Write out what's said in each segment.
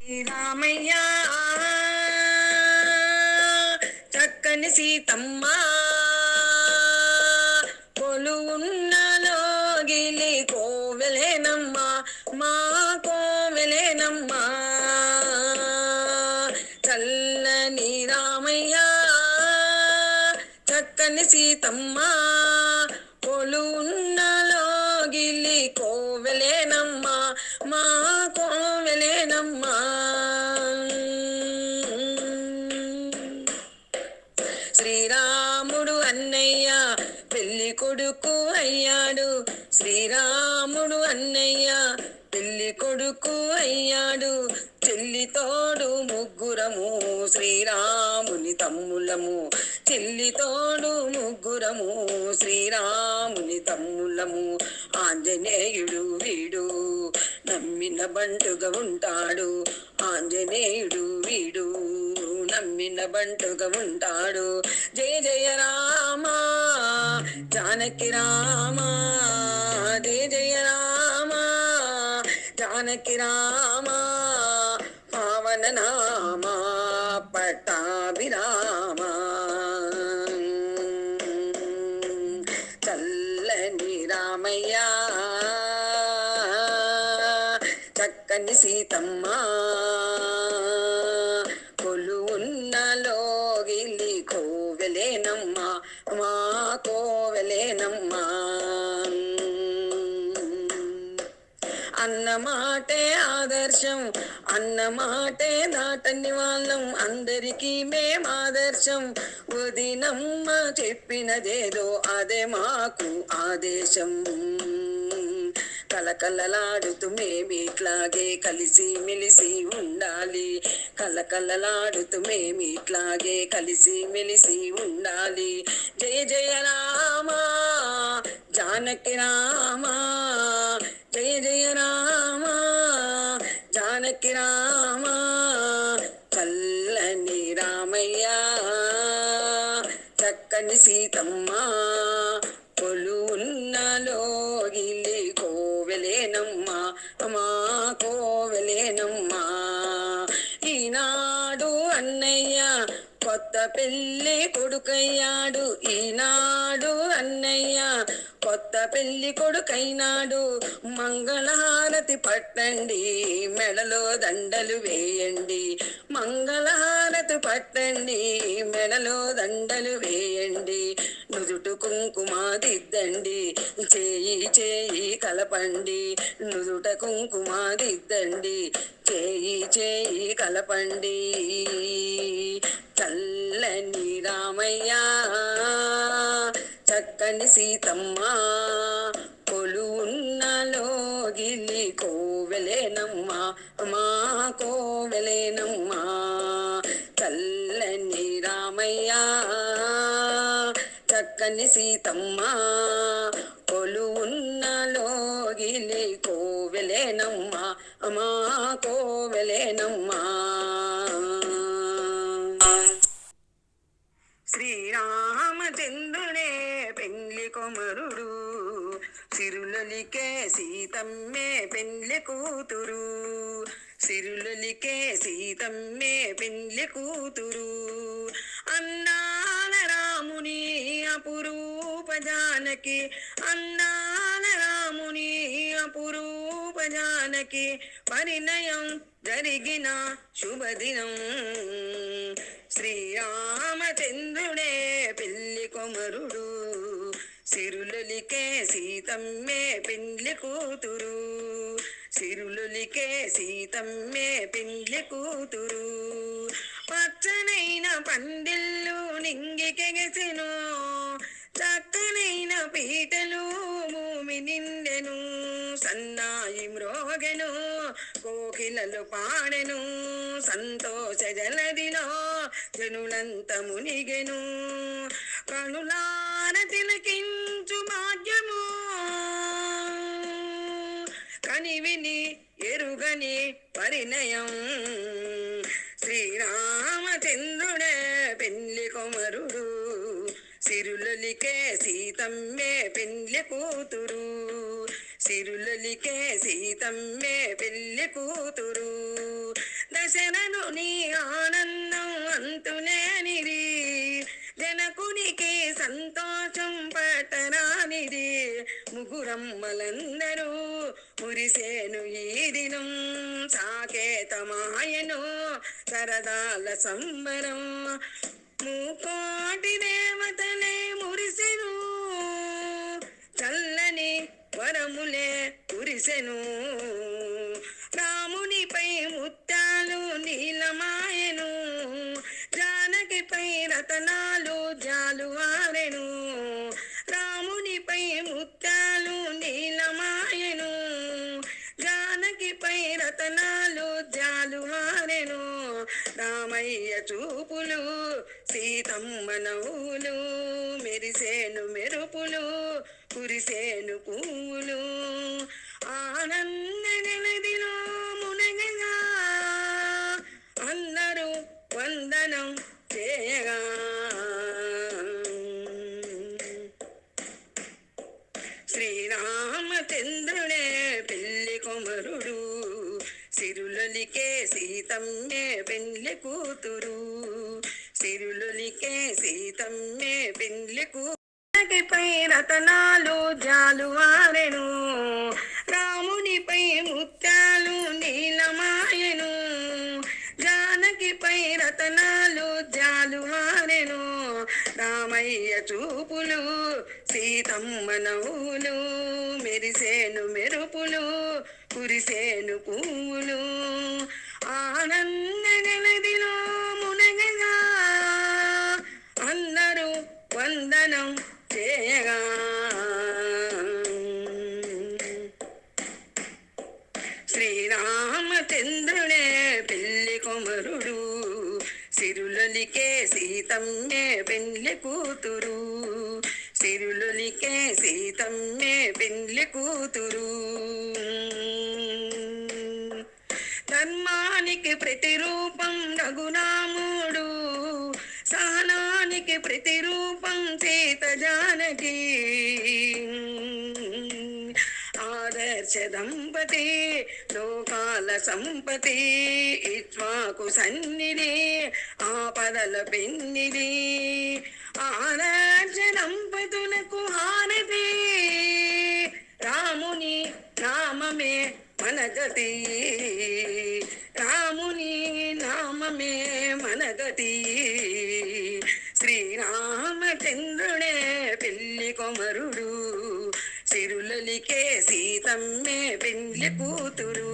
రామయ్య చక్కని సీతమ్మ కొలువున్నలో గిలి కోవెలేనమ్మ మా కోవెలేనమ్మ చల్లని రామయ్య చక్కని సీతమ్మ కొలువున్నలో గిలి కోవెలేనమ్మ మా కోవెలేనమ్మ శ్రీరాముడు అన్నయ్య పెళ్లి కొడుకు అయ్యాడు శ్రీరాముడు అన్నయ్య పెళ్లి కొడుకు అయ్యాడు చెల్లి తోడు ముగ్గురము శ్రీరాముని తమ్ములము చెల్లి తోడు ముగ్గురము శ్రీరాముని తమ్ములము ఆంజనేయుడు వీడు నమ్మిన బంటుగా ఉంటాడు ఆంజనేయుడు వీడు నమ్మిన బంటుగా ఉంటాడు జయ జయ రామ జానకి రామ జయ జయ రామ జానకి రామ పావన నామ పట్టాభిరామ చల్లని రామయ్య చక్కని సీతమ్మ కొలువున్నలో గిలి కోవెలేనమ్మ మా కోవెలేనమ్మ అన్నమాటే ఆదర్శం అన్నమాటే దాటని వాళ్ళం అందరికీ మేం ఆదర్శం వదినమ్మ చెప్పినదేదో అదే మాకు ఆదేశం కలకలలాడుతూ మేమిట్లాగే కలిసి మెలిసి ఉండాలి కలకలలాడుతూ మేమిట్లాగే కలిసి మెలిసి ఉండాలి జయ జయ రామ జానకి రామ జయ జయ రామ జానకి రామ చల్లని రామయ్య చక్కని సీతమ్మ కొలువున్నలో గిలి కోవెలేనమ్మ మా కోవెలేనమ్మ ఈనాడు అన్నయ్య కొత్త పెళ్లి కొడుకయ్యాడు ఈనాడు అన్నయ్య కొత్త పెళ్లి కొడుకైనాడు మంగళహారతి పట్టండి మెడలో దండలు వేయండి మంగళహారతి పట్టండి మెడలో దండలు వేయండి నుదుటు కుంకుమ దిద్దండి చేయి చేయి కలపండి నుదుట కుంకుమ దిద్దండి చేయి చేయి కలపండి చల్లని రామయ్య చక్కని సీతమ్మ కొలువున్నలో గిలి కోవెలేనమ్మ మా కోవెలేనమ్మ చల్లని రామయ్య చక్కని సీతమ్మ కొలువున్నలో గిలి కోవెలేనమ్మ మా కోవెలేనమ్మ శ్రీరామచంద్రుడే పెండ్లి కొమరుడు సిరులలికే సీతమ్మే పెండ్లి కూతురు సిరులలికే సీతమ్మే పెండ్లి కూతురు అన్నాల రాముని అపురూప జానకి అన్నాల రాముని అపురూప జానకి పరిణయం జరిగిన శుభదినం శ్రీరామచంద్రుడే పెళ్లి కొమరుడు సిరులలికే సీతమ్మే పెండ్లి కూతురు సిరులలికే సీతమ్మే పెండ్లి కూతురు పచ్చనైన పందిళ్ళు నింగికెగసెను చక్కనైన పీటలు భూమి నిండెను సన్నాయి మ్రోగెను కోకిలలు పాడెను సంతోష జలదిలో జనులంత మునిగెను కనులార తిలకించు భాగ్యము కనివిని ఎరుగని పరిణయం శ్రీరామచంద్రుడే పెళ్లి కొమరుడు సిరులలికే సీతమ్మే పెళ్లి కూతురు సిరులలికే సీతమ్మే పెళ్లి కూతురు ముగురమ్మలందరూ మురిసేను ఈ దినం సాకేతమాయను సరదాల సంబరం ముకోటి దేవతలే మురిసెను చల్లని వరములే కురిసెను రామునిపై ముత్యాలు నీలమాయను జానకిపై రతనాలు జాలువారెను రామునిపై ముత్యాలు నీలమాయను జానకిపై రతనాలు జాలువారెను రామయ్య చూపులు సీతమ్మ నవ్వులు మెరిసేను మెరుపులు కురిసేను పువ్వులు ఆనంద జలదిలో మునగగా అందరూ వందనం చేయగా శ్రీరామచంద్రుడే పెళ్లి కుమరుడు సిరులొలికే సీతమ్మే పెళ్లి కూతురు సిరులొలికే సీతమ్మే పెళ్లి కూతురుపై రతనాలు జాలువారెను రామునిపై ముత్యాలు నీలమాయను జానకిపై రతనాలు జాలువారెను రామయ్య చూపులు సీతమ్మ నవ్వులు మెరిసేను మెరుపులు కురిసేను పువ్వులు ఆనంద జలదిలో మునగగా అందరూ వందనం చేయగా శ్రీరామచంద్రుడే పెళ్లి కుమరుడు సిరులొలికే సీతమ్మే పెళ్లి కూతురు సిరులొలికే సీతమ్మే పెళ్లి కూతురు ధర్మానికి ప్రతిరూపం రఘురాముడు సహనానికి ప్రతిరూపం సీత జానకి ఆదర్శ దంపతి లోకాల సంపతి ఇక్ష్వాకు సన్నిధి ఆపదల పెన్నిధి ఆదర్శ దంపతులకు హారతి రాముని నామమే మనగతి రాముని నామమే మనగతి శ్రీరామచంద్రుడే పెళ్లి కుమరుడు సిరులొలికే సీతమ్మే పెళ్లి కూతురు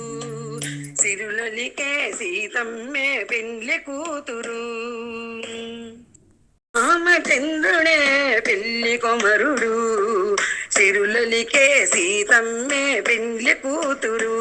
సిరులొలికే సీతమ్మే పెళ్లి కూతురు రామచంద్రుడే పెళ్లి కుమరుడు సిరులొలికే సీతమ్మే పెళ్లి కూతురు